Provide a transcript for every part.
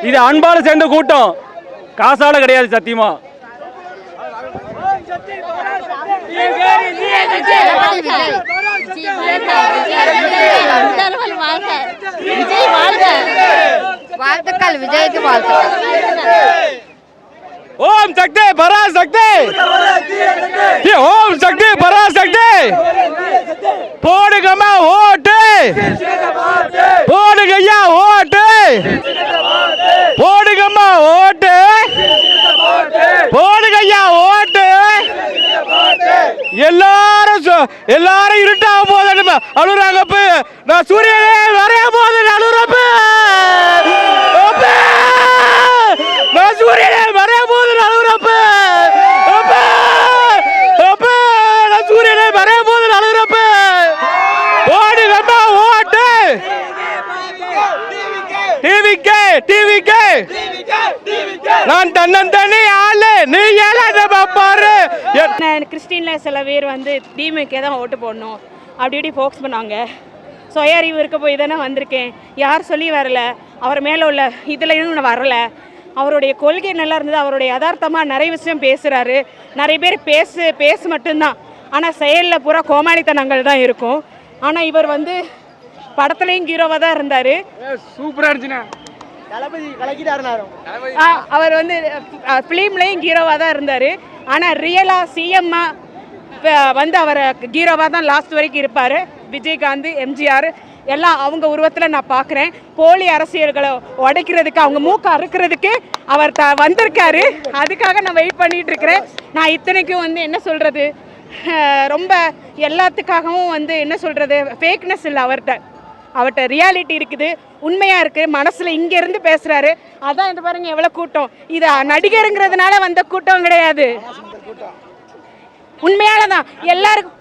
இது அன்பால சேர்ந்த கூட்டம், காசால கிடையாது. சத்தியமா வாழ்த்துக்கள், விஜய்க்கு வாழ்த்துக்கள். ஓம் சக்தி பராசக்தி, ஓம் சக்தி பராசக்தி. போடுங்கம்மா ஓட்டு, போடுங்க ஐயா ஓட்டு, போடுங்கம்மா ஓட்டு, போடுங்க ஐயா ஓட்டு. எல்லாரும் இருட்டாக போது அழுறாங்கப்ப, நான் சூரியனே வரைய போது அழுறப்ப, நான் சூரியனே வரைய போது அழுறப்ப, நான் சூரியனே வரைய போது அழுறப்ப. போடுங்கம்மா ஓட்டு, டிவிக்கே டிவிக்கே. நான் தன்னந்தனி ஆளு, நீ ஏழை பாரு. கிறிஸ்டின்ல சில பேர் வந்து டிஎம்கே தான் ஓட்டு போடணும் அப்படி இப்படி ஃபோக்கஸ் பண்ணாங்க. சுயறிவு இருக்க போய் தானே வந்திருக்கேன், யார் சொல்லி வரல. அவர் மேலே உள்ள இதுலையும் நான் வரல. அவருடைய கொள்கை நல்லா இருந்தது, அவருடைய யதார்த்தமாக நிறைய விஷயம் பேசுகிறாரு. நிறைய பேர் பேசு மட்டும்தான், ஆனால் செயலில் பூரா கோமாளித்தனங்கள் தான் இருக்கும். ஆனால் இவர் வந்து படத்துலையும் ஹீரோவாக தான் இருந்தார். சூப்பராக இருந்துச்சுண்ணா. அவர் வந்து ஃபிலிம்லேயும் ஹீரோவாக தான் இருந்தார். ஆனால் ரியலாக சிஎம்மாக வந்து அவர் ஹீரோவாக தான் லாஸ்ட் வரைக்கும் இருப்பார். விஜயகாந்த், எம்ஜிஆர் எல்லாம் அவங்க உருவத்தில் நான் பார்க்குறேன். போலி அரசியல்களை உடைக்கிறதுக்கு, அவங்க மூக்க அறுக்கிறதுக்கு அவர் வந்திருக்காரு. அதுக்காக நான் வெயிட் பண்ணிகிட்டு இருக்கிறேன். நான் இத்தனைக்கும் வந்து என்ன சொல்கிறது, ரொம்ப எல்லாத்துக்காகவும் வந்து என்ன சொல்கிறது, ஃபேக்னஸ் இல்லை அவர்கிட்ட ரியாலிட்டி இருக்குது, உண்மையாக இருக்குது. மனசில் இங்கேருந்து பேசுகிறாரு. அதான் இது பாருங்கள் எவ்வளோ கூட்டம். இது நடிகருங்கிறதுனால வந்த கூட்டம் கிடையாது, உண்மையால தான். எல்லாருக்கும்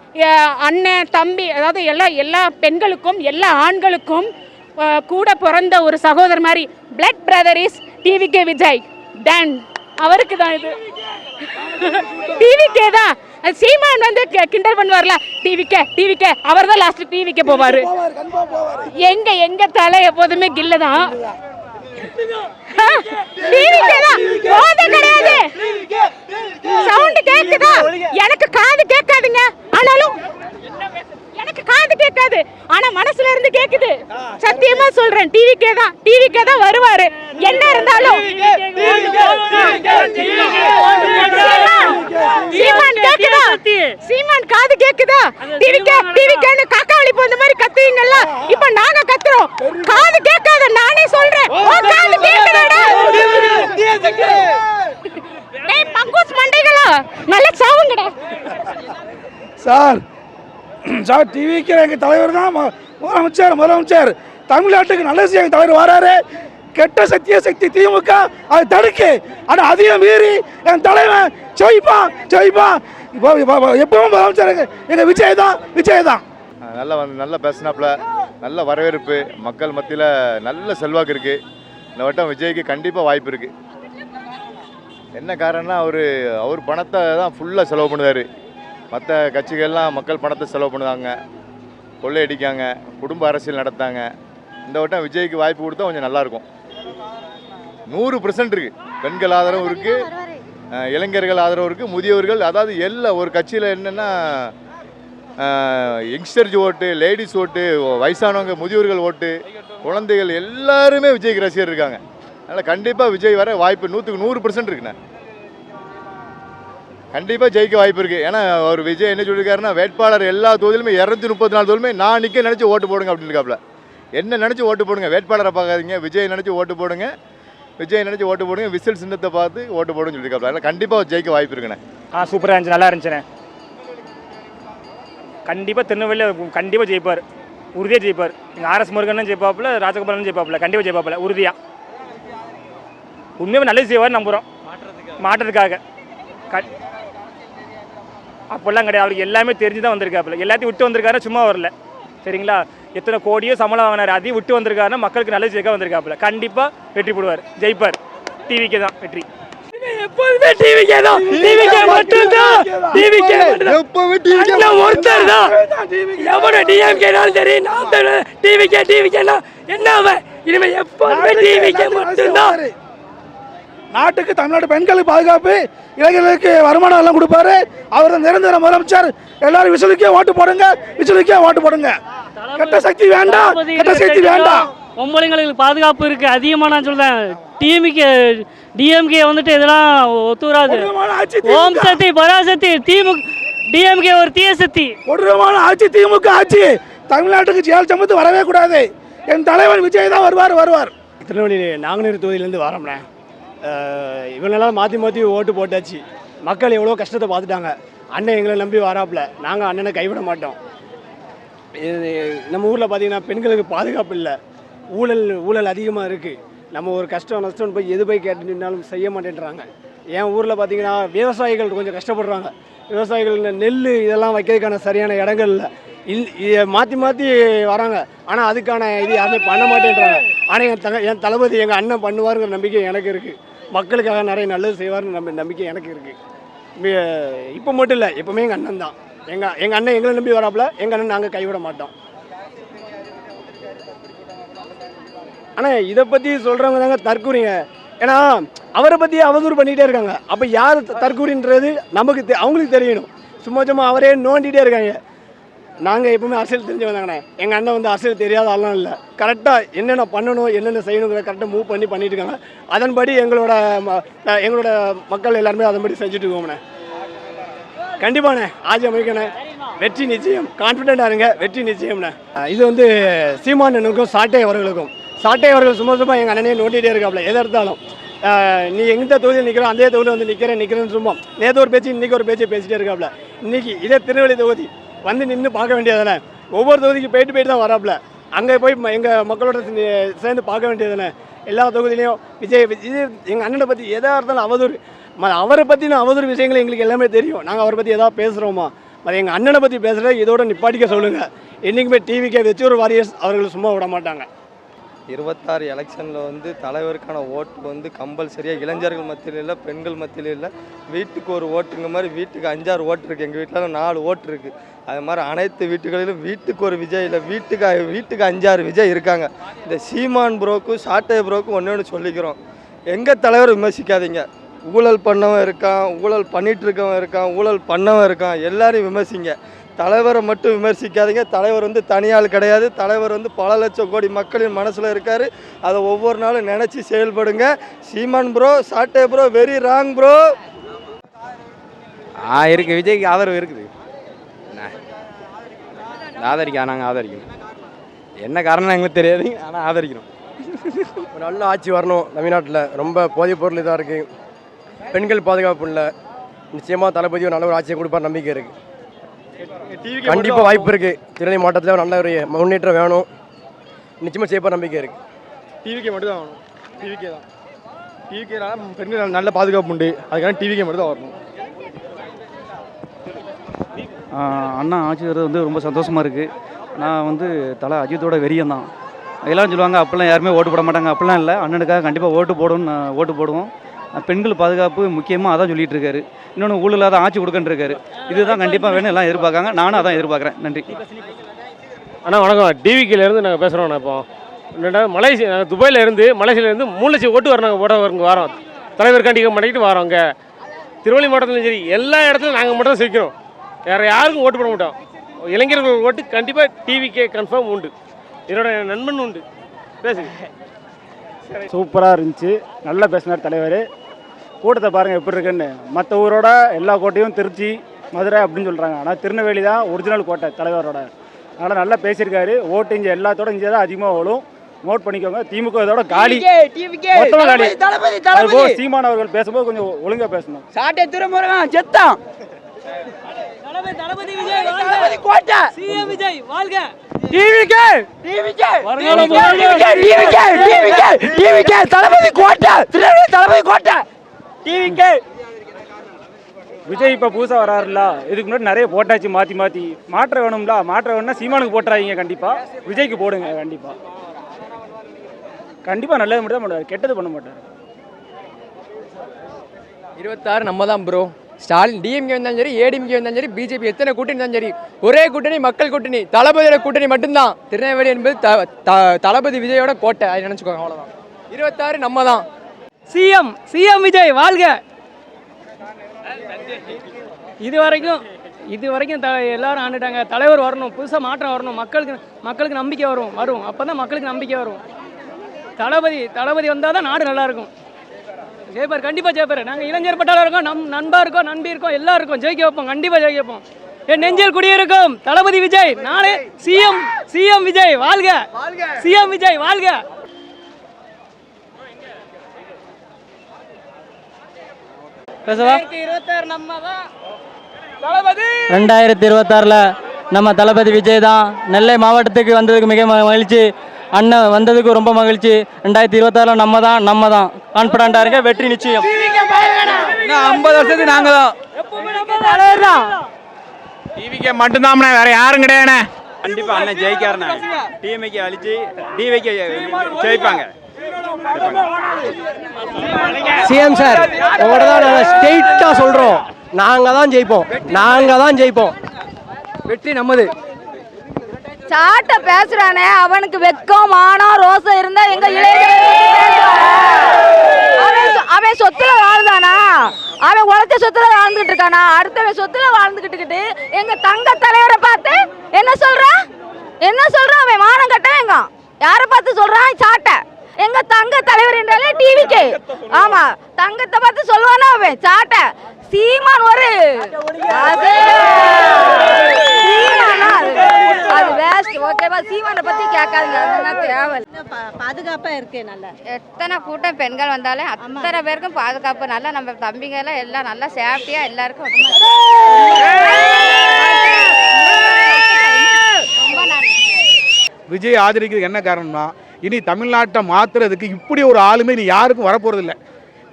அண்ணன் தம்பி, அதாவது எல்லா பெண்களுக்கும் எல்லா ஆண்களுக்கும் கூட பிறந்த ஒரு சகோதரர் மாதிரி. Blood brother is TVK Vijay. டன் அவருக்கு தான் இது, டிவிகே தான். சீமான் வந்து கிண்டல் பண்ணுவார்ல, டிவிகே அவர் தான் லாஸ்ட் டிவிகே போவாரு. எங்க தலை எப்போதுமே கில்ல தான். சவுண்ட் கேக்குதா? எனக்கு காது கேட்காதுங்க, ஆனாலும் எனக்கு காது கேட்காது, ஆனா மனசுல இருந்து கேக்குது. சத்தியமா சொல்றேன், டிவிக்கே தான் வருவாரு. என்ன இருந்தாலும் சீமான் கேக்குதா? சீமான் காது கேக்குதா? டிவிக்கேன்னு காக்காவளி போந்த மாதிரி கத்துவீங்கல்ல, இப்ப நாங்க கத்துறோம். காது கேட்காத, நானே சொல்றேன். காது கேக்குதாடா? டேய் பங்கூஸ் மண்டைகளா, நல்ல சாவுங்கடா. சார் டிவிக்கு எங்கள் தலைவர் தான் முதலமைச்சர். தமிழ்நாட்டுக்கு நல்ல விஷயம் தலைவர் வராரு. கெட்ட சக்தி திமுக அதை தடுக்கு. ஆனால் அதையும் மீறி என் தலைவன் ஜெயிப்பான். எப்பவும் முதலமைச்சர் எங்கள் விஜய் தான். நல்ல பேசினாப்புல, நல்ல வரவேற்பு, மக்கள் மத்தியில் நல்ல செல்வாக்கு இருக்குது. இந்த வட்டம் விஜய்க்கு கண்டிப்பாக வாய்ப்பு இருக்குது. என்ன காரணம்னா அவர் பணத்தை தான் ஃபுல்லாக செலவு பண்ணுவார். மற்ற கட்சிகள்லாம் மக்கள் பணத்தை செலவு பண்ணுவாங்க, கொள்ளையடிக்காங்க, குடும்ப அரசியல் நடத்தாங்க. இந்த வட்டம் விஜய்க்கு வாய்ப்பு கொடுத்தா கொஞ்சம் நல்லாயிருக்கும். 100% இருக்குது. பெண்கள் ஆதரவும் இருக்குது, இளைஞர்கள் ஆதரவு இருக்குது, முதியவர்கள், அதாவது ஒரு கட்சியில் என்னென்னா யங்ஸ்டர்ஸ் ஓட்டு, லேடிஸ் ஓட்டு, வயசானவங்க, முதியோர்கள் ஓட்டு, குழந்தைகள் எல்லாருமே விஜய்க்கு ரசிகர் இருக்காங்க. அதனால் கண்டிப்பாக விஜய் வர வாய்ப்பு 100% இருக்குண்ணே. கண்டிப்பாக ஜெயிக்க வாய்ப்பு இருக்குது. ஏன்னா அவர் விஜய் என்ன சொல்லியிருக்காருன்னா, வேட்பாளர் எல்லா தொகுதியிலுமே 234 தொகுதியுமே நான் நிற்க நினச்சி ஓட்டு போடுங்க அப்படின்னு இருக்காப்புல. என்ன நினச்சி ஓட்டு போடுங்க, வேட்பாளரை பார்க்காதீங்க, விஜய் நினச்சி ஓட்டு போடுங்க, விசில் சின்னத்தை பார்த்து ஓட்டு போடுன்னு சொல்லியிருக்காப்புல. அதனால் கண்டிப்பாக ஜெயிக்க வாய்ப்பு இருக்குண்ணே. சூப்பராக இருந்துச்சு, நல்லா இருந்துச்சுண்ணே. கண்டிப்பாக திருநெல்வேலியில் கண்டிப்பாக ஜெயிப்பார், உறுதியாக ஜெயிப்பார். எங்கள் ஆர்எஸ் முருகனும் ஜெயிப்பாப்புல, ராஜகோபாலனும் ஜெயிப்பாப்புல, கண்டிப்பாக ஜெயிப்பாப்புல, உறுதியாக. உண்மையாக நல்லது செய்வார் நம்புகிறோம், மாற்றத்துக்காக. அப்போல்லாம் கிடையாது, அவருக்கு எல்லாமே தெரிஞ்சு தான் வந்திருக்காப்புல. எல்லாத்தையும் விட்டு வந்திருக்காரு, சும்மா வரல. சரிங்களா? எத்தனை கோடியோ சம்பளம் வாங்கினார், அதையும் விட்டு வந்திருக்காருன்னா மக்களுக்கு நல்லது செய்ய வந்திருக்காப்புல. கண்டிப்பாக வெற்றி போடுவார், ஜெயிப்பார். டிவிக்கு தான் வெற்றி. எப்போதுமே டிவிக்கே தான், டிவிக்கே மட்டும்தான், டிவிக்கே மட்டும்தான். ஒருத்தர் தான் எவன டிஎம்கேனாலும் சரி, நாம் டிவிக்கே டிவிக்கேனா என்ன அவன் இனிமே எப்போதுமே டிவிக்கே மட்டும்தான். நாட்டுக்கு தமிழ்நாட்டு பெண்களுக்கு பாதுகாப்பு, இளைஞர்களுக்கு வருமானம் எல்லாம் கொடுப்பாரு. அவர் தான் நிரந்தர முதலமைச்சர். எல்லாரும் விசிலுக்கே ஓட்டு போடுங்க, விசிலுக்கே ஓட்டு போடுங்க. கெட்ட சக்தி வேண்டாம், கெட்ட சக்தி வேண்டாம். பொம்பளைங்களுக்கு பாதுகாப்பு இருக்கு அதிகமாக. நான் சொல்றேன் டிஎம்கே வந்துட்டு இதெல்லாம் ஒத்து வராது. ஓம் சக்தி பராசக்தி திமுக டிஎம்கே ஒரு தீய சக்தி. கொடூரமான ஆட்சி திமுக ஆட்சி. தமிழ்நாட்டுக்கு ஜெயல் சம்பத்து வரவே கூடாது. என் தலைவன் விஜய் தான் வருவார். திருநெல்வேலி நாங்குநேரி தொகுதியிலேருந்து வரோம்ண்ணே. இவங்களெல்லாம் மாற்றி மாற்றி ஓட்டு போட்டாச்சு. மக்கள் எவ்வளோ கஷ்டத்தை பார்த்துட்டாங்க. அண்ணன் எங்களை நம்பி வராப்புல, நாங்கள் அண்ணனை கைவிட மாட்டோம். நம்ம ஊரில் பார்த்தீங்கன்னா பெண்களுக்கு பாதுகாப்பு இல்லை, ஊழல் அதிகமாக இருக்குது. நம்ம ஒரு கஷ்டம் நஷ்டம் போய் கேட்டுனாலும் செய்ய மாட்டேன்றாங்க. என் ஊரில் பார்த்தீங்கன்னா விவசாயிகள் கொஞ்சம் கஷ்டப்படுறாங்க. விவசாயிகள் நெல் இதெல்லாம் வைக்கிறதுக்கான சரியான இடங்கள் இல்லை. மாற்றி மாற்றி வராங்க, ஆனால் அதுக்கான இது யாருமே பண்ண மாட்டேன்றாங்க. ஆனால் என் தளபதி எங்கள் அண்ணன் பண்ணுவாருங்கிற நம்பிக்கை எனக்கு இருக்குது. மக்களுக்காக நிறைய நல்லது செய்வார்னு நம்பிக்கை எனக்கு இருக்குது. இப்போ மட்டும் இல்லை, எப்போவுமே எங்கள் அண்ணன் தான். எங்கள் அண்ணன் எங்களை நம்பி வராப்புல, எங்கள் அண்ணன் நாங்கள் கைவிட மாட்டோம். ஆனால் இதை பற்றி சொல்கிறவங்க தாங்க தற்கூறிங்க. ஏன்னா அவரை பற்றி அவதூறு பண்ணிகிட்டே இருக்காங்க. அப்போ யார் தற்கூறின்றது நமக்கு அவங்களுக்கு தெரியணும். சும்மா அவரே நோண்டிகிட்டே இருக்காங்க. நாங்கள் எப்பவுமே அரசியல் தெரிஞ்சு வந்தாங்கண்ணே. எங்கள் அண்ணன் வந்து அரசியல் தெரியாத ஆள்லாம் இல்லை. கரெக்டாக என்னென்ன பண்ணணும், என்னென்ன செய்யணுங்கிற கரெக்டாக மூவ் பண்ணிட்டு இருக்காங்க. அதன்படி எங்களோட மக்கள் எல்லாருமே அதன்படி செஞ்சுட்டு இருக்கோம்ண்ணே. கண்டிப்பாண்ணே ஆட்சி அமைக்கண்ணே, வெற்றி நிச்சயம். கான்ஃபிடென்ட்டாக இருங்க, வெற்றி நிச்சயம்ண்ணே. இது வந்து சீமானனுக்கும் சாட்டை அவர்களுக்கும். சாட்டை அவர்கள் சும்மா எங்கள் அண்ணனே நோண்டிகிட்டே இருக்காப்புல. எதை எடுத்தாலும் நீ எந்த தொகுதியில் நிற்கிறோம் அதே தொகுதியில் வந்து நிற்கிறேன்னு சும்மா நேற்று ஒரு பேச்சு இன்றைக்கி ஒரு பேச்சு பேசிகிட்டே இருக்காப்புல. இன்றைக்கி இதே திருநெல்வேலி தொகுதி வந்து நின்று பார்க்க வேண்டியதானே. ஒவ்வொரு தொகுதிக்கு போயிட்டு தான் வராப்புல. அங்கே போய் எங்கள் மக்களோட சேர்ந்து பார்க்க வேண்டியதானே. எல்லா தொகுதியிலையும் விஜய் எங்கள் அண்ணனை பற்றி எதாக இருந்தாலும் அவதூறு, அவரை பற்றின அவதூறு விஷயங்கள் எங்களுக்கு எல்லாமே தெரியும். நாங்கள் அவரை பற்றி எதாவது பேசுகிறோமா, அது எங்கள் அண்ணனை பற்றி பேசுகிற இதோட நிப்பாட்டிக்க சொல்லுங்கள். என்றைக்குமே டிவிக்கே வச்சு ஒரு வாரியர்ஸ் அவர்கள் சும்மா விட மாட்டாங்க. 26 எலெக்ஷனில் வந்து தலைவருக்கான ஓட்டு வந்து கம்பல்சரியாக இளைஞர்கள் மத்தியில் இல்லை, பெண்கள் மத்தியில் இல்லை, வீட்டுக்கு ஒரு ஓட்டுங்க மாதிரி வீட்டுக்கு 5-6 ஓட்டு இருக்குது. எங்கள் வீட்டில் 4 ஓட்டு இருக்குது. அது மாதிரி அனைத்து வீட்டுகளிலும் வீட்டுக்கு ஒரு விஜய் இல்லை, வீட்டுக்கு 5-6 விஜய் இருக்காங்க. இந்த சீமான் ப்ரோக்கும் சாட்டை ப்ரோக்கும் ஒன்று சொல்லிக்கிறோம், எங்கள் தலைவர் விமர்சிக்காதீங்க. ஊழல் பண்ணவன் இருக்கான், ஊழல் பண்ணிகிட்டு இருக்கவன் இருக்கான், ஊழல் பண்ணவன் இருக்கான், எல்லாரையும் விமர்சிங்க. தலைவரை மட்டும் விமர்சிக்காதீங்க. தலைவர் வந்து தனியாள் கிடையாது. தலைவர் வந்து பல லட்சம் கோடி மக்களின் மனசில் இருக்கார். அதை ஒவ்வொரு நாளும் நினச்சி செயல்படுங்க. சீமான் ப்ரோ, சாட்டை ப்ரோ, வெரி ராங் ப்ரோ. இருக்குது, விஜய்க்கு ஆதரவு இருக்குது. நாங்கள் ஆதரிக்கணும். என்ன காரணம் எங்களுக்கு தெரியாது, ஆனால் ஆதரிக்கிறோம். ஒரு நல்ல ஆட்சி வரணும் தமிழ்நாட்டில். ரொம்ப போதைப் பொருள் இதாக இருக்குது, பெண்கள் பாதுகாப்பு இல்லை. நிச்சயமாக தளபதியும் நல்ல ஒரு ஆட்சியை கொடுப்பார் நம்பிக்கை இருக்குது. கண்டிப்பாக வாய்ப்பு இருக்குது. திருநெல்வேலி மாவட்டத்தில் நல்ல ஒரு முன்னேற்றம் வேணும். நிச்சயமாக செய்யப்பட நம்பிக்கை இருக்குது. டிவிக்கே மட்டும் தான் வரணும். டிவிக்கே தான். டிவிக்கேனால பெண்கள் நல்ல பாதுகாப்பு உண்டு. அதுக்கான டிவிக்கே மட்டும் தான் வரணும். அண்ணா ஆட்சி வர்றது வந்து ரொம்ப சந்தோஷமாக இருக்குது. நான் வந்து தலை அஜித்தோட வெறியன் தான். எல்லோரும் சொல்லுவாங்க அப்போல்லாம் யாருமே ஓட்டு போட மாட்டாங்க. அப்படிலாம் இல்லை, அண்ணனுக்காக கண்டிப்பாக ஓட்டு போடுவோம். பெண்கள் பாதுகாப்பு முக்கியமாக அதான் சொல்லிகிட்டு இருக்காரு. இன்னொன்று ஊழலாத ஆட்சி கொடுக்கன்னு இருக்காரு. இதுதான் கண்டிப்பாக வேணும், எல்லாம் எதிர்பார்க்காங்க. நானும் அதான் எதிர்பார்க்குறேன். நன்றி அண்ணா. வணக்கம். டிவிக்கிலேருந்து நாங்கள் பேசுகிறோம். இப்போ மலேசியா, நாங்கள் துபாயிலேருந்து மலேசியாவிலேருந்து 3 லட்சம் ஓட்டு நாங்கள் வரோம். தலைவர் கண்டிக்க மாட்டேங்கிட்டு வரோம். அங்கே திருவள்ளி மாவட்டத்திலும் சரி எல்லா இடத்துலையும் நாங்கள் மட்டும் தான் சிரிக்கிறோம். வேறு யாருக்கும் ஓட்டு போட மாட்டோம். இளைஞர்கள் ஓட்டு கண்டிப்பாக டிவிக்கே கன்ஃபார்ம் உண்டு. என்னோட நண்பன் உண்டு. பேசுங்க. சூப்பராக இருந்துச்சு. நல்லா பேசினார் தலைவர். கூட்டத்தை பாருங்கள் எப்படி இருக்குன்னு. மற்ற ஊரோட எல்லா கோட்டையும் திருச்சி, மதுரை அப்படின்னு சொல்கிறாங்க. ஆனால் திருநெல்வேலி தான் ஒரிஜினல் கோட்டை தலைவரோட. அதனால் நல்லா பேசியிருக்காரு. ஓட்டு இங்கே எல்லாத்தோட இங்கே தான் அதிகமாக ஓடும். நோட் பண்ணிக்கோங்க. திமுக இதோட காலி, மொத்தமாக காலி. சீமான் அவர்கள் பேசும்போது கொஞ்சம் ஒழுங்காக பேசணும். சாட்டை திருமுருகன் செத்தான். தளபதி விஜய் வாழ்க, கோட்டை சிஎம் விஜய் வாழ்க. டிவிக்கே தளபதி கோட்டை, திருநெல்வேலி தளபதி கோட்டை, டிவிக்கே. விஜய் இப்போ புதுசாக வராருல, இதுக்கு முன்னாடி நிறைய போட்டாச்சு. மாற்றி மாற்றம் வேணும்ல. மாற்றம் வேணும்னா சீமானுக்கு போட்டுறாங்க. கண்டிப்பாக விஜய்க்கு போடுங்க. கண்டிப்பாக நல்லது மட்டும் தான் பண்ணுவார், கெட்டது பண்ண மாட்டார். 26 நம்ம தான் ப்ரோ. ஸ்டாலின் டிஎம்கே வந்தாலும் சரி, ஏடிஎம்கே வந்தாலும் சரி, பிஜேபி எத்தனை கூட்டணி இருந்தாலும் சரி, ஒரே கூட்டணி மக்கள் கூட்டணி, தளபதியோட கூட்டணி மட்டும்தான். திருநெல்வேலி என்பது தளபதி விஜயோட கோட்டை, அதை நினச்சிக்கோங்க. அவ்வளோதான். 26 நம்ம தான். சிஎம் விஜய் வாழ்க. இது வரைக்கும் எல்லாரும் ஆண்டுட்டாங்க. தலைவர் வரணும், புதுசாக மாற்றம் வரணும், மக்களுக்கு நம்பிக்கை வரும். அப்போ தான் மக்களுக்கு நம்பிக்கை வரும். தளபதி வந்தால் தான் நாடு நல்லாயிருக்கும். ஜெயிப்பார், கண்டிப்பாக ஜெயிப்பார். நாங்கள் இளைஞர் பட்டாளம் இருக்கோம், நண்பா இருக்கோம், நம்பி இருக்கோம், எல்லாம் இருக்கோம். ஜெயிக்க வைப்போம், கண்டிப்பாக ஜெயிக்க வைப்போம். என் நெஞ்சில் குடியிருக்கும் தளபதி விஜய். நாளே சிஎம் விஜய் வாழ்க. சிஎம் விஜய் வாழ்க. 2026 நம்ம தளபதி விஜய் தான். நெல்லை மாவட்டத்துக்கு வந்ததுக்கு மிக மகிழ்ச்சி. அண்ணன் வந்ததுக்கு ரொம்ப மகிழ்ச்சி. 2026 நம்ம தான் கான்ஃபிடண்டா இருக்க. வெற்றி நிச்சயம். 50 வருஷத்துக்கு நாங்கள் தான். டிவிக்கே மட்டும்தான், வேற யாரும் கிடையாது. கண்டிப்பா அண்ணன் ஜெயிக்காருண்ணா. டிஎம்கே அழிச்சு டிவிக்கே ஜெயிப்பாங்க. சிஎம் சார் உங்களோட தான் நாங்கள் ஸ்ட்ரெயிட்டாக சொல்கிறோம். நாங்கள் தான் ஜெயிப்போம். வெற்றி நம்மது. சாட்ட பேசுறானே அவனுக்கு வெக்கம் மானம் ரோசம் இருந்தா எங்க அவன் சொத்துல வாழ்ந்தானா? அவன் உழைச்ச சொத்துல வாழ்ந்துகிட்டு இருக்கானா? அடுத்தவன் சொத்துல வாழ்ந்துகிட்டு எங்க தங்க தலைவரை பார்த்து என்ன சொல்றான்? அவன் மானம் கட்டவேங்க. யாரை பார்த்து சொல்றான்? சாட்ட. எங்க தங்க தலைவர் என்றாலே டிவிக்கு. ஆமா, தங்கத்தை பார்த்து சொல்லுவானா அவன்? சாட்ட. சீமான் ஒரு அது வேஸ்ட். ஓகேவா? சீமானை பத்தி கேட்காதுங்க, அதெல்லாம் தேவை. பாதுகாப்பா இருக்கு. நல்லா எத்தனை கூட்டம் பெண்கள் வந்தாலே அத்தனை பேருக்கும் பாதுகாப்பு. நல்லா நம்ம தம்பிங்க எல்லாம் எல்லாம் நல்லா சேஃப்டியா எல்லாருக்கும். ரொம்ப நன்றி. விஜய் ஆதரிக்கிறதுக்கு என்ன காரணம்னா, இனி தமிழ்நாட்டை மாற்றுறதுக்கு இப்படி ஒரு ஆளுமை இனி யாருக்கும் வரப்போகிறதில்ல.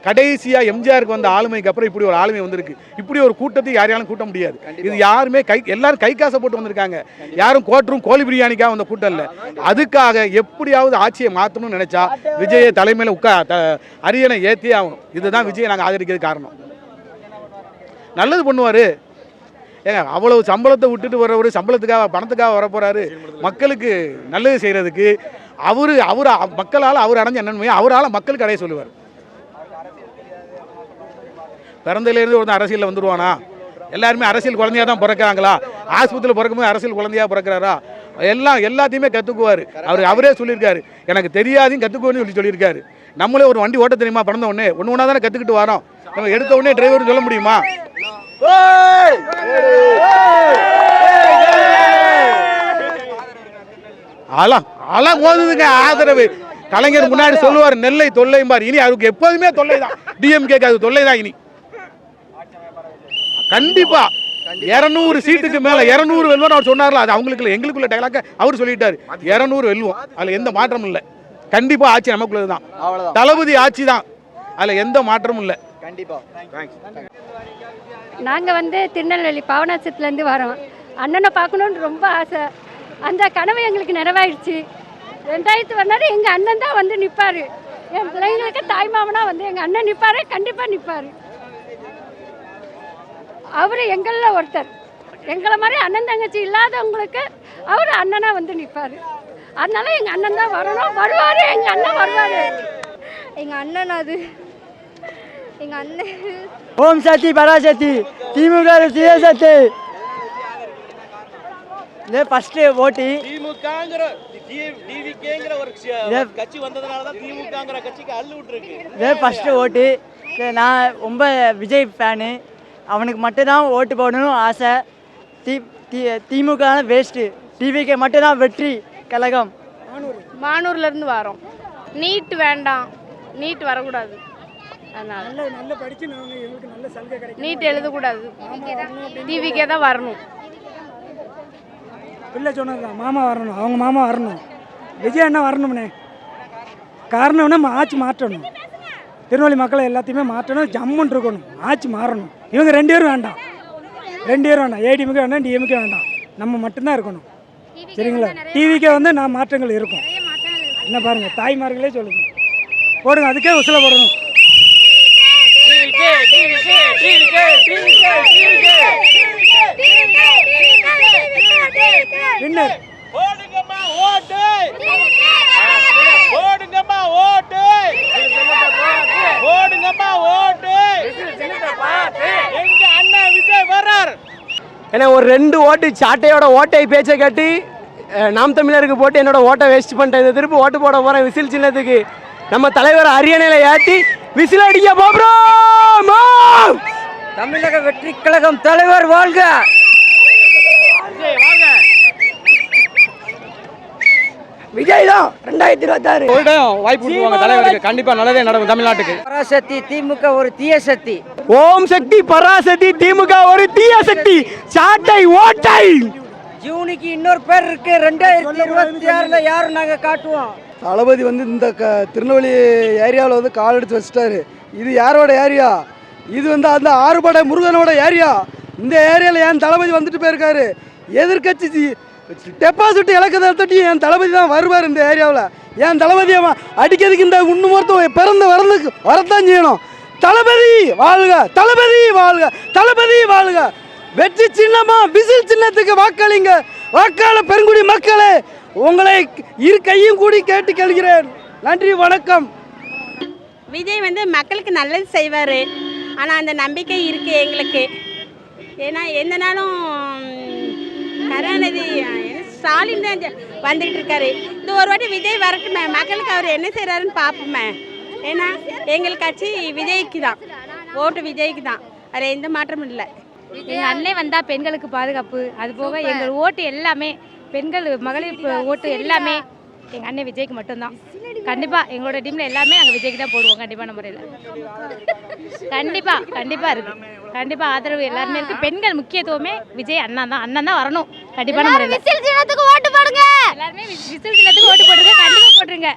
கடைசியாக எம்ஜிஆருக்கு வந்த ஆளுமைக்கு அப்புறம் இப்படி ஒரு ஆளுமை வந்திருக்கு. இப்படி ஒரு கூட்டத்தை யாரையாலும் கூட்ட முடியாது. இது யாருமே எல்லாரும் கை காசை போட்டு வந்திருக்காங்க. யாரும் கோட்டும் கோழி பிரியாணிக்காக வந்த கூட்டம் இல்லை. அதுக்காக எப்படியாவது ஆட்சியை மாற்றணும்னு நினைச்சா விஜயை தலைமையில் அரியணை ஏற்றி ஆகணும். இதுதான் விஜயை நாங்கள் ஆதரிக்கிறது காரணம். நல்லது பண்ணுவார். ஏங்க, அவ்வளவு சம்பளத்தை விட்டுட்டு வரவர் சம்பளத்துக்காக பணத்துக்காக வர போகிறாரு. மக்களுக்கு நல்லது செய்கிறதுக்கு அவர் மக்களால் அவர் அடைஞ்ச நன்மையை அவரால் மக்களுக்கு அடைய சொல்லுவார். பிறந்தலேருந்து ஒரு அரசியலில் வந்துடுவானா? எல்லாருமே அரசியல் குழந்தையாக தான் பிறக்கிறாங்களா? ஆஸ்பத்திரியில் பிறக்கும்போது அரசியல் குழந்தையாக பிறக்கிறாரா? எல்லாத்தையுமே கற்றுக்குவார். அவரே சொல்லியிருக்காரு, எனக்கு தெரியாதையும் கற்றுக்குவோன்னு சொல்லியிருக்காரு. நம்மளே ஒரு வண்டி ஓட்ட தெரியுமா? பிறந்த உடனே ஒன்று தானே கற்றுக்கிட்டு வரோம். நம்ம எடுத்த உடனே டிரைவர்னு சொல்ல முடியுமா? அலாம் போதுங்க. ஆதரவு கலைஞர் முன்னாடி சொல்லுவார், நெல்லை தொல்லைம்பார். இனி அவருக்கு எப்போதுமே தொல்லை தான். டிஎம்கேக்கு அது தொல்லை தான். இனி கண்டிப்பா 200 சீட்டுக்கு மேல 200 வெல்வோம் அவர் சொன்னார்ல. அது அவங்களுக்கு எங்களுக்குள்ள டைலாக் அவர் சொல்லிட்டாரு. 200 வெல்வோம், அதுல எந்த மாற்றமும் இல்லை. கண்டிப்பா ஆட்சி நமக்குள்ளது தான். தளபதி ஆட்சி தான், அதுல எந்த மாற்றமும் இல்லை. கண்டிப்பா. நாங்க திருநெல்வேலி பாவனாசத்துலேருந்து வரோம். அண்ணனை பார்க்கணுன்னு ரொம்ப ஆசை. அந்த கனவு எங்களுக்கு நிறைவாயிடுச்சு. 2000 வரனாலும் எங்கள் அண்ணன் தான் நிற்பார். என் பிள்ளைங்களுக்கு தாய்மாமனா எங்கள் அண்ணன் நிற்பார். கண்டிப்பாக நிற்பார். அவர் எங்களில் ஒருத்தர். எங்களை மாதிரி அண்ணன் தங்கச்சி இல்லாதவங்களுக்கு அவர் அண்ணனாக நிற்பார். அதனால எங்கள் அண்ணன் தான் வரணும். வருவார். எங்கள் அண்ணன் வருவார். எங்கள் அண்ணன் அது எங்கள் அண்ணன். ஓம் சக்தி பராசக்தி. திமுக சிவசக்தி. இது ஃபர்ஸ்ட் ஓட்டி திமுகங்கிற டிவிகேங்கிற ஒரு கட்சி வந்ததனால தான் திமுகங்கிற கட்சிக்கு அள்ளு விட்டுருக்கு. இது ஃபர்ஸ்ட் ஓட்டு. நான் ரொம்ப விஜய் ஃபேனு. அவனுக்கு மட்டும்தான் ஓட்டு போடணும் ஆசை. திமுக வேஸ்ட்டு. டிவிகே மட்டும்தான் வெற்றி கழகம். மானூர்லேருந்து வரோம். நீட் வேண்டாம், நீட் வரக்கூடாது. அதனால நல்ல படிச்சு எங்களுக்கு நல்ல சலுகை கிடைக்கும். நீட் எழுதக்கூடாது, டிவிக்கே தான் வரணும். பிள்ளை சொன்னதுதான், மாமா வரணும், அவங்க மாமா வரணும், விஜய் அண்ணா வரணும்னே. காரணம்னா ஆட்சி மாற்றணும். திருநெல்வேலி மக்களை எல்லாத்தையுமே மாற்றணும். ஜம்முன்னு இருக்கணும். ஆட்சி மாறணும். இவங்க 2 பேரும் வேண்டாம். 2 பேரும் வேண்டாம். ஏடிஎம்கே வேண்டாம், டிஎம்கே வேண்டாம். நம்ம மட்டும்தான் இருக்கணும். சரிங்களா? டிவிக்கே நான் மாற்றங்கள் இருக்கும். என்ன பாருங்கள், தாய்மார்களே சொல்லுங்க, போடுங்க. அதுக்கே உசில போடணும். வின்னர். போடுங்கம்மா ஓட்டு, போடுங்கம்மா ஓட்டு, போடுங்கம்மா ஓட்டு. எங்க அண்ணன் விஜய் வர்றார். ஏன்னா ஒரு 2 ஓட்டு சாட்டையோட ஓட்டை பேச்சை கட்டி நாம் தமிழருக்கு போட்டு என்னோட ஓட்டை வேஸ்ட் பண்ணிட்டேன். இந்த திருப்பி ஓட்டு போட போகிறேன் விசில் சின்னத்துக்கு. நம்ம தலைவர் அரியணையில் ஏற்றி விசில் அடிக்க போகிறோம். தமிழக வெற்றி கழகம் தலைவர் வாழ்க. விஜய் தான் 2026 வாய்ப்பு கொடுப்பாங்க தலைவருக்கு. கண்டிப்பா நல்லதே நடக்கும் தமிழ்நாட்டுக்கு. பராசக்தி திமுக ஒரு தீய சக்தி. ஓம் சக்தி பராசக்தி திமுக ஒரு தீய சக்தி. சாட்டை ஓட்டை. ஜூனிக்கு இன்னொரு பேர் இருக்கு. 2026 யாரும் நாங்க காட்டுவோம். தளபதி வந்து இந்த திருநெல்வேலி ஏரியாவில் வந்து கால் எடுத்து வச்சுட்டாரு. இது யாரோட ஏரியா? இது வந்து அந்த ஆறுபடை முருகனோட ஏரியா. இந்த ஏரியாவில் என் தளபதி வந்துட்டு போயிருக்காரு. எதிர்கட்சி டெபாசிட் இலக்கத்தை தட்டி என் தளபதி தான் வருவார் இந்த ஏரியாவில். என் தளபதியை அடிக்கிறதுக்கு இந்த இன்னுமொருத்தம் பிறந்து வரத்தான் செய்யணும். தளபதி வாழ்க, தளபதி வாழ்க, தளபதி வாழ்க. வெற்றி சின்னமா விசில் சின்னத்துக்கு வாக்களிங்க. வாக்காள பெருங்குடி மக்களே, உங்களை இரு கையும் கூடி கேட்டு கேள்கிறேன். நன்றி, வணக்கம். விஜய் வந்து மக்களுக்கு நல்லது செய்வார். ஆனால் அந்த நம்பிக்கை இருக்குது எங்களுக்கு. ஏன்னா எந்த நாளும் கருணாநிதி ஸ்டாலின் தான் வந்துக்கிட்டு இருக்காரு. இந்த ஒரு வாட்டி விஜய் வரட்டுமே, மக்களுக்கு அவர் என்ன செய்கிறாருன்னு பார்ப்போமே. ஏன்னா எங்கள் கட்சி விஜய்க்கு தான், ஓட்டு விஜய்க்கு தான், வேறு எந்த மாற்றமும் இல்லை. எங்கள் அண்ணன் வந்தால் பெண்களுக்கு பாதுகாப்பு, அது போக எங்கள் ஓட்டு எல்லாமே பெண்கள் மகளிர் ஓட்டு எல்லாமே எங்கள் அண்ணன் விஜய்க்கு மட்டும்தான். கண்டிப்பாக எங்களோட டீமில் எல்லாமே நாங்கள் விஜய்க்கு தான் போடுவோம். கண்டிப்பான முறையில் கண்டிப்பாக இருக்குது. கண்டிப்பாக ஆதரவு எல்லாருமே இருக்குது. பெண்கள் முக்கியத்துவமே விஜய் அண்ணன் தான் வரணும். கண்டிப்பான முறையில் விசில் சின்னத்துக்கு ஓட்டு போடுங்க. எல்லாருமே விசில் சின்னத்துக்கு ஓட்டு போடுங்க. கண்டிப்பாக போட்டுருங்க.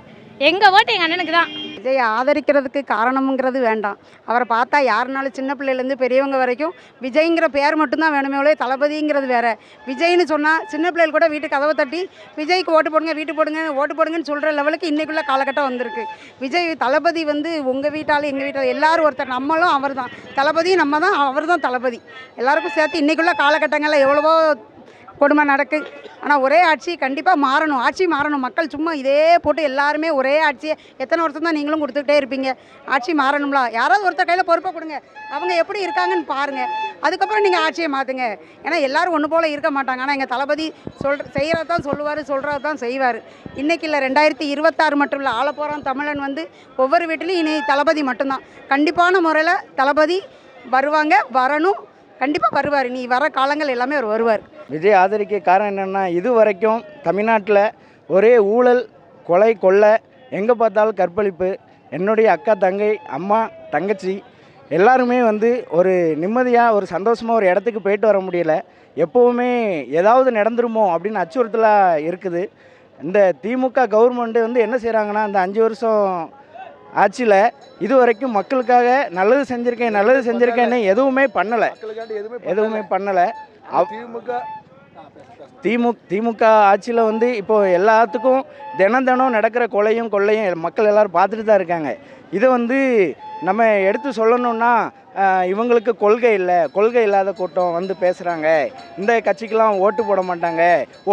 எங்கள் ஓட்டு எங்கள் அண்ணனுக்கு தான். விஜய் ஆதரிக்கிறதுக்கு காரணமுங்கிறது வேண்டாம். அவரை பார்த்தா யாருனாலும் சின்ன பிள்ளையிலேருந்து பெரியவங்க வரைக்கும் விஜய்ங்கிற பேர் மட்டும்தான் வேணுமே ஒழிய தளபதிங்கிறது வேறு. விஜய்னு சொன்னால் சின்ன பிள்ளைகள் கூட வீட்டு கதவை தட்டி விஜய்க்கு ஓட்டு போடுங்க, ஓட்டு போடுங்கன்னு சொல்கிற லெவலுக்கு இன்றைக்குள்ள காலகட்டம் வந்திருக்கு. விஜய் தளபதி வந்து உங்கள் வீட்டால் எங்கள் வீட்டால் எல்லோரும் ஒருத்தர், நம்மளும் அவர் தான் தளபதி, நம்ம தான் அவர் தான் தளபதி. எல்லாருக்கும் சேர்த்து இன்றைக்குள்ள காலகட்டங்களில் எவ்வளவோ கொடுமை நடக்குது. ஆனால் ஒரே ஆட்சி கண்டிப்பாக மாறணும். ஆட்சி மாறணும். மக்கள் சும்மா இதே போட்டு எல்லாருமே ஒரே ஆட்சியை எத்தனை வருஷம் தான் நீங்களும் கொடுத்துக்கிட்டே இருப்பீங்க? ஆட்சி மாறணும்ல. யாராவது ஒருத்தர் கையில் பொறுப்பை கொடுங்க. அவங்க எப்படி இருக்காங்கன்னு பாருங்கள். அதுக்கப்புறம் நீங்கள் ஆட்சியை மாற்றுங்க. ஏன்னா எல்லோரும் ஒன்று போல் இருக்க மாட்டாங்க. ஆனால் எங்கள் தளபதி செய்கிறது தான் சொல்லுவார், சொல்கிறது தான் செய்வார். இன்றைக்கி இல்லை, 2026 மட்டும் இல்லை, ஆள போகிறான் தமிழன் வந்து ஒவ்வொரு வீட்டிலையும் இனி தளபதி மட்டும்தான். கண்டிப்பான முறையில் தளபதி வருவாங்க, வரணும். கண்டிப்பாக வருவார். நீ வர காலங்கள் எல்லாமே அவர் வருவார். விஜய் ஆதரிக்க காரணம் என்னென்னா, இது வரைக்கும் தமிழ்நாட்டில் ஒரே ஊழல், கொலை, கொள்ளை, எங்கே பார்த்தாலும் கற்பழிப்பு. என்னுடைய அக்கா, தங்கை, அம்மா, தங்கச்சி எல்லாருமே வந்து ஒரு நிம்மதியாக ஒரு சந்தோஷமாக ஒரு இடத்துக்கு போயிட்டு வர முடியல. எப்போவுமே ஏதாவது நடந்துருமோ அப்படின்னு அச்சுறுத்தலாக இருக்குது. இந்த திமுக கவர்மெண்ட்டு வந்து என்ன செய்கிறாங்கன்னா, இந்த 5 வருஷம் ஆட்சியில் இது வரைக்கும் மக்களுக்காக நல்லது செஞ்சுருக்கேன்னு எதுவுமே பண்ணலை. திமுக ஆட்சியில் வந்து இப்போது எல்லாத்துக்கும் தினம் நடக்கிற கொலையும் கொள்ளையும் மக்கள் எல்லோரும் பார்த்துட்டு தான் இருக்காங்க. இதை வந்து நம்ம எடுத்து சொல்லணுன்னா, இவங்களுக்கு கொள்கை இல்லாத கூட்டம் வந்து பேசுகிறாங்க. இந்த கட்சிக்கெலாம் ஓட்டு போட மாட்டாங்க,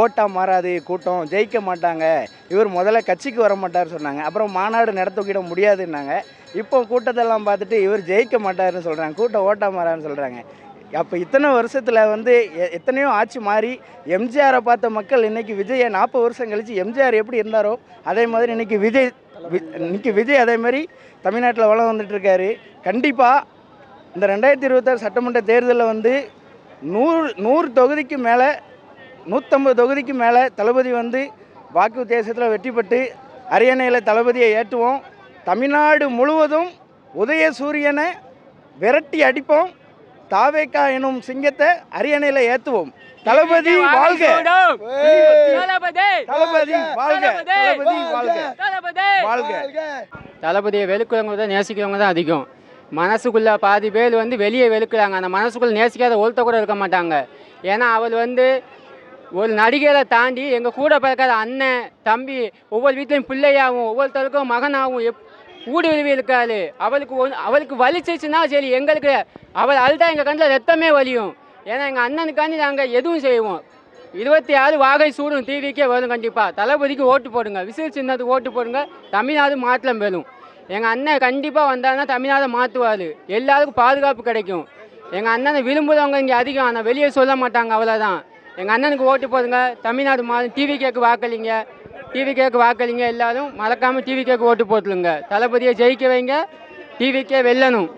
ஓட்டாக மாறாது, கூட்டம் ஜெயிக்க மாட்டாங்க, இவர் முதல்ல கட்சிக்கு வர மாட்டார் சொன்னாங்க. அப்புறம் மாநாடு நடத்திக்கிட முடியாதுன்னாங்க. இப்போ கூட்டத்தெல்லாம் பார்த்துட்டு இவர் ஜெயிக்க மாட்டாருன்னு சொல்கிறாங்க, கூட்டம் ஓட்டாக மாறான்னு சொல்கிறாங்க. அப்போ இத்தனை வருஷத்தில் வந்து எத்தனையோ ஆட்சி மாறி எம்ஜிஆரை பார்த்த மக்கள் இன்றைக்கி விஜயை 40 வருஷம் கழித்து எம்ஜிஆர் எப்படி இருந்தாரோ அதே மாதிரி இன்றைக்கி விஜய் அதே மாதிரி தமிழ்நாட்டில் வளம் வந்துட்டுருக்காரு. கண்டிப்பாக இந்த 2026 சட்டமன்ற தேர்தலில் வந்து 100 தொகுதிக்கு மேலே 150 தொகுதிக்கு மேலே தளபதி வந்து வாக்கு வித்தியாசத்தில் வெற்றி பெற்று அரியணையில் தளபதியை ஏற்றுவோம். தமிழ்நாடு முழுவதும் உதயசூரியனை விரட்டி அடிப்போம். தாவேக்கா எனும் சிங்கத்தை அரியணையில் ஏற்றுவோம். தளபதி வாழ்க, தளபதி வாழ்க, தளபதி வாழ்க. தளபதியை வெளுக்கிறவங்க தான் நேசிக்கிறவங்க தான் அதிகம். மனசுக்குள்ளே பாதி பேர் வந்து வெளியே வெளுக்கிறாங்க. அந்த மனசுக்குள்ளே நேசிக்காத ஒருத்த கூட இருக்க மாட்டாங்க. ஏன்னா அவள் வந்து ஒரு நடிகரை தாண்டி எங்கள் கூட பிறக்காத அண்ணன், தம்பி, ஒவ்வொரு வீட்லையும் பிள்ளையாகவும் ஒவ்வொருத்தருக்கும் மகனாகவும் ஊடி உதவி இருக்காது. அவளுக்கு வலிச்சிச்சுன்னா சரி, எங்களுக்கு அவள் அழுதா எங்கள் கண்ணில் ரத்தமே வலியும். ஏன்னா எங்கள் அண்ணனுக்காண்டி நாங்கள் எதுவும் செய்வோம். 26 வாகை சூடும் டிவிக்கே வரும். கண்டிப்பாக தளபதிக்கு ஓட்டு போடுங்க, விசில் சின்னத்துக்கு ஓட்டு போடுங்க. தமிழ்நாடு மாற்றம் பெறும். எங்கள் அண்ணன் கண்டிப்பாக வந்தாருன்னா தமிழ்நாடு மாற்றுவார். எல்லாருக்கும் பாதுகாப்பு கிடைக்கும். எங்கள் அண்ணனை விரும்புகிறவங்க இங்கே அதிகம், ஆனால் வெளியே சொல்ல மாட்டாங்க, அவ்வளோதான். எங்கள் அண்ணனுக்கு ஓட்டு போடுங்க, தமிழ்நாடு டிவிக்கேக்கு வாக்களிங்க, டிவிக்கேக்கு வாக்களிங்க. எல்லாரும் மறக்காமல் டிவிக்கேக்கு ஓட்டு போட்டுருங்க. தளபதியை ஜெயிக்க வைங்க, டிவிக்கே வெல்லணும்.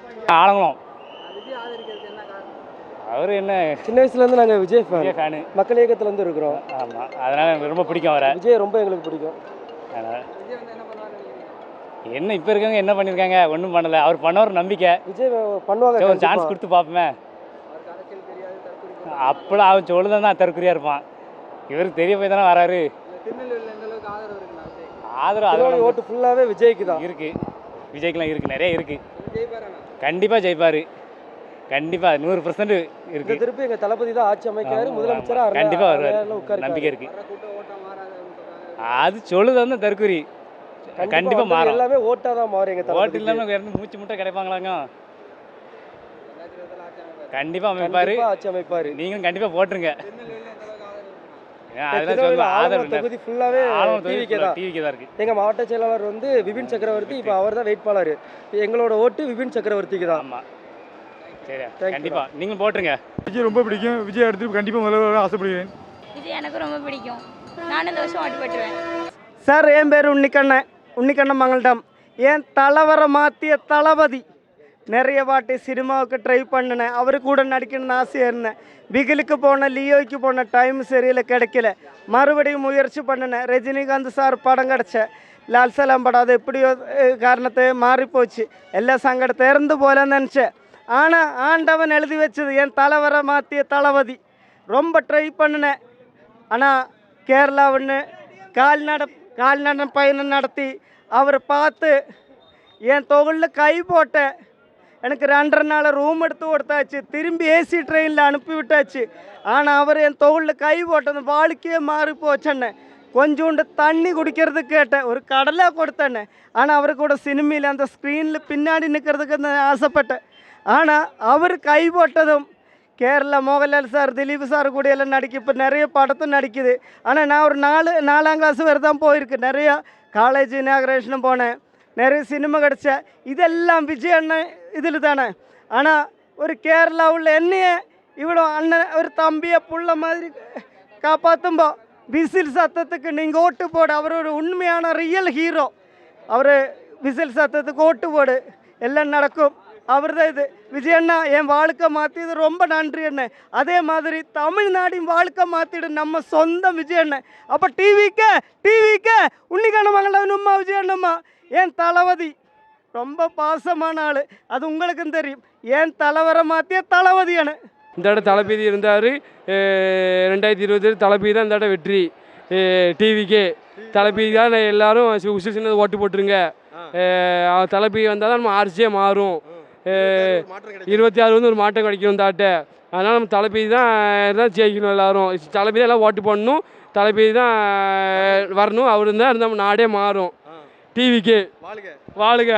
ஆலங்குளம் அவர் என்ன, சின்ன வயசுலேருந்து நாங்கள் விஜய் ஃபேனு, மக்கள் இயக்கத்துலேருந்து இருக்கிறோம். ஆமாம், அதனால் எனக்கு ரொம்ப பிடிக்கும் அவரை. விஜய் ரொம்ப எங்களுக்கு பிடிக்கும். அதனால் என்ன இப்போ இருக்கவங்க என்ன பண்ணியிருக்காங்க? ஒன்றும் பண்ணலை. அவர் பண்ண ஒரு நம்பிக்கை. விஜய் பண்ணுவாங்க, ஒரு சான்ஸ் கொடுத்து பார்ப்போமே. அப்போலாம் அவன் சொல்லுதான் தான் தற்கொலையாக இருப்பான். இவருக்கு தெரிய போய் தானே வராரு. ஆதரவு ஓட்டு ஃபுல்லாகவே விஜய்க்கு தான் இருக்குது. விஜய்க்கெலாம் இருக்குது, நிறைய இருக்குது. கண்டிப்பாக ஜெயிப்பார். கண்டிப்பாக 100% இருக்குது. திருப்பி எங்கள் தளபதி தான் ஆட்சி அமைக்காரு, முதலமைச்சராக கண்டிப்பாக வருவார், நம்பிக்கை இருக்குது. அது சொல்லுது வந்து தற்கொலை கண்டிப்பாக மாறும். எல்லாமே ஓட்டாக தான் மாறும். எங்கள் ஓட்டு இல்லாமல் இருந்து மூச்சு முட்டை கிடைப்பாங்களாங்க. கண்டிப்பாக அமைப்பார், ஆட்சி அமைப்பார். நீங்களும் கண்டிப்பாக போட்டுருங்க. தொகுதி ஃபுல்லாகவே டிவிக்கே தான் இருக்குது. எங்கள் மாவட்ட செயலாளர் வந்து விபின் சக்கரவர்த்தி. இப்போ அவர் தான் வேட்பாளர். எங்களோட ஓட்டு விபின் சக்கரவர்த்திக்கு தான். ஆமாம், சரி, கண்டிப்பாக நீங்களும் போட்டுருங்க. விஜய் ரொம்ப பிடிக்கும். விஜய் அடுத்து கண்டிப்பாக முதல்ல ஆசைப்படுகிறேன். விஜய் எனக்கு ரொம்ப பிடிக்கும். நானும் இந்த வருஷம் ஓட்டு போட்டுருவேன். சார், என் பேர் உன்னிக்கண்ணன் மங்கள்டம். என் தலைவரை மாற்றிய தளபதி. நிறைய வாட்டி சினிமாவுக்கு ட்ரை பண்ணினேன், அவரு கூட நடிக்கணும்னு ஆசையாக இருந்தேன். பிகிலுக்கு போனேன், லியோய்க்கு போனேன், டைம் சரியில்லை, கிடைக்கல. மறுபடியும் முயற்சி பண்ணினேன். ரஜினிகாந்த் சார் படம் கிடச்ச லால் சலாம் படம், அது எப்படியோ காரணத்தை மாறிப்போச்சு. எல்லா சங்கடத்தை இறந்து போகலன்னு நினச்சேன். ஆனால் ஆண்டவன் எழுதி வச்சது என் தலைவரை மாற்றிய தளபதி. ரொம்ப ட்ரை பண்ணினேன். ஆனால் கேரளாவுன்னு கால்நடை பயணம் நடத்தி அவரை பார்த்து என் தொழிலில் கை போட்டேன். எனக்கு 2.5 நாள் ரூம் எடுத்து கொடுத்தாச்சு, திரும்பி ஏசி ட்ரெயினில் அனுப்பி விட்டாச்சு. ஆனால் அவர் என் தொழிலில் கை போட்டது வாழ்க்கையே மாறி போச்சேன்னு. கொஞ்சோண்டு தண்ணி குடிக்கிறதுக்கு கேட்டேன், ஒரு கடலை கொடுத்தேன்னு. ஆனால் அவரு கூட சினிமையில் அந்த ஸ்க்ரீனில் பின்னாடி நிற்கிறதுக்கு ஆசைப்பட்டேன். ஆனால் அவர் கை போட்டதும் கேரளா மோகன்லால் சார், திலீப் சார் கூட எல்லாம் இப்போ நிறைய படத்தும் நடிக்குது. ஆனால் நான் ஒரு 4ஆம் கிளாஸ் வரை தான் போயிருக்கு. நிறையா காலேஜ் இனாகரேஷனும் போனேன், நிறைய சினிமா கிடச்ச. இதெல்லாம் விஜய் அண்ணன் இதில் தானே. ஆனால் ஒரு கேரளாவில் என்னையே இவ்வளோ அண்ணன் ஒரு தம்பியை புள்ள மாதிரி காப்பாற்றும்போ விசில் சத்தத்துக்கு நீங்கள் ஓட்டு போடு. அவர் ஒரு உண்மையான ரியல் ஹீரோ. அவர் விசில் சத்தத்துக்கு ஓட்டு போடு, எல்லாம் நடக்கும். அவர் தான் இது. விஜய் அண்ணா என் வாழ்க்கை மாற்றியது ரொம்ப நன்றி அண்ணன். அதே மாதிரி தமிழ்நாடின் வாழ்க்கை மாற்றிடு நம்ம சொந்த விஜய் அண்ணன். அப்போ டிவிக்கே உன்னிக்கண்ண மங்களம்மா விஜய் அண்ணம்மா என் தளபதி. ரொம்ப பாசமான ஆள், அது உங்களுக்கும் தெரியும். என் தலைவரை மாற்றிய தளபதி அண்ணன். இந்த இடம் தளபதி இருந்தார். 2020 தளபதி தான் இந்த இடம் வெற்றி. டிவிக்கே தளபதி தான். எல்லாரும் உசில் சின்னது ஓட்டு போட்டுருங்க. தளபதி வந்தால் தான் நம்ம ஆட்சியே மாறும். 26 வந்து ஒரு மாற்றம் கிடைக்கும் இந்த ஆட்டை. அதனால் நம்ம தளபதி தான் ஜெயிக்கணும். எல்லாரும் தளபதி எல்லாம் ஓட்டு போடணும். தளபதி தான் வரணும். அவர் இருந்தால் நம்ம நாடே மாறும். டிவிக்கே வாழ்க.